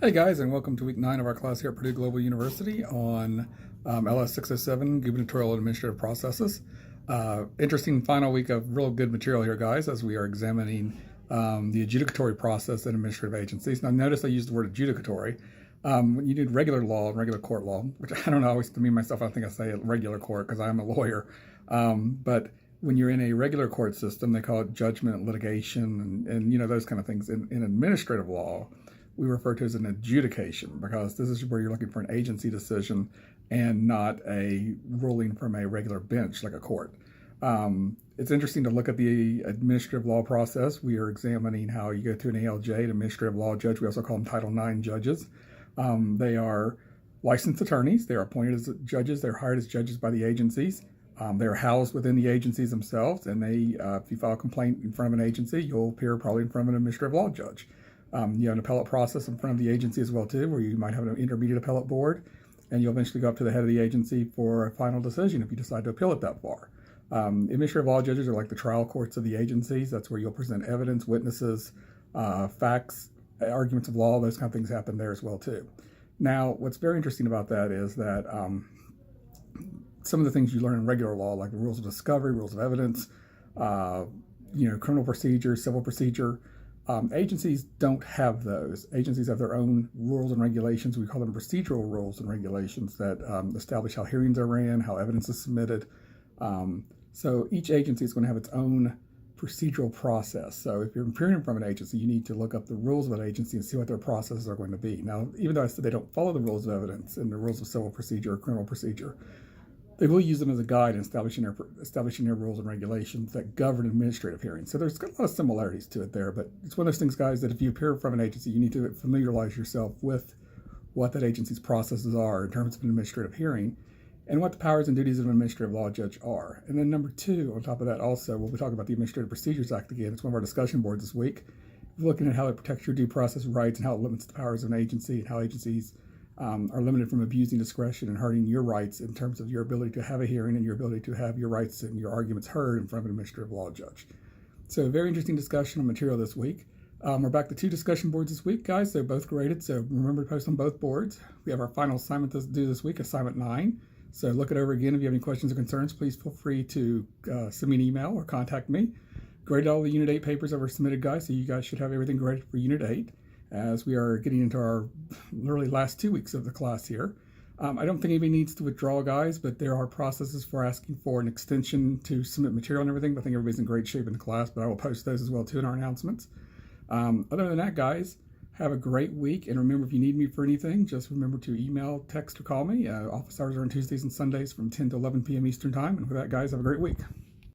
Hey guys, and welcome to week 9 of our class here at Purdue Global University on LS 607, Gubernatorial Administrative Processes. Interesting final week of real good material here, guys, as we are examining the adjudicatory process in administrative agencies. Now, notice I used the word adjudicatory. When you do regular law and regular court law, which I don't know, always to me myself, I think I say regular court because I'm a lawyer. But when you're in a regular court system, they call it judgment, litigation, and you know, those kind of things. In administrative law, we refer to as an adjudication because this is where you're looking for an agency decision and not a ruling from a regular bench like a court. It's interesting to look at the administrative law process. We are examining how you go through an ALJ, an administrative law judge. We also call them Title IX judges. They are licensed attorneys. They are appointed as judges. They're hired as judges by the agencies. They're housed within the agencies themselves, and if you file a complaint in front of an agency, you'll appear probably in front of an administrative law judge. You have an appellate process in front of the agency as well too, where you might have an intermediate appellate board, and you'll eventually go up to the head of the agency for a final decision if you decide to appeal it that far. Administrative law judges are like the trial courts of the agencies. That's where you'll present evidence, witnesses, facts, arguments of law. Those kind of things happen there as well too. Now, what's very interesting about that is that some of the things you learn in regular law, like the rules of discovery, rules of evidence, criminal procedure, civil procedure. Agencies don't have those. Agencies have their own rules and regulations. We call them procedural rules and regulations that establish how hearings are ran, how evidence is submitted. So each agency is going to have its own procedural process. So if you're appearing from an agency, you need to look up the rules of that agency and see what their processes are going to be. Now, even though I said they don't follow the rules of evidence and the rules of civil procedure or criminal procedure, they will use them as a guide in establishing their rules and regulations that govern administrative hearings. So there's a lot of similarities to it there, but it's one of those things, guys, that if you appear from an agency, you need to familiarize yourself with what that agency's processes are in terms of an administrative hearing and what the powers and duties of an administrative law judge are. And then number two, on top of that also, we'll be talking about the Administrative Procedures Act again. It's one of our discussion boards this week. We're looking at how it protects your due process rights and how it limits the powers of an agency and how agencies are limited from abusing discretion and hurting your rights in terms of your ability to have a hearing and your ability to have your rights and your arguments heard in front of an administrative law judge. So a very interesting discussion on material this week. We're back to 2 discussion boards this week, guys. They're both graded, so remember to post on both boards. We have our final assignment to do this week, assignment 9. So look it over again. If you have any questions or concerns, please feel free to send me an email or contact me. Graded all the Unit 8 papers that were submitted, guys, so you guys should have everything graded for Unit 8. As we are getting into our literally last 2 weeks of the class here. I don't think anybody needs to withdraw, guys, but there are processes for asking for an extension to submit material and everything. But I think everybody's in great shape in the class, but I will post those as well too in our announcements. Other than that, guys, have a great week. And remember, if you need me for anything, just remember to email, text, or call me. Office hours are on Tuesdays and Sundays from 10 to 11 p.m. Eastern Time. And with that, guys, have a great week.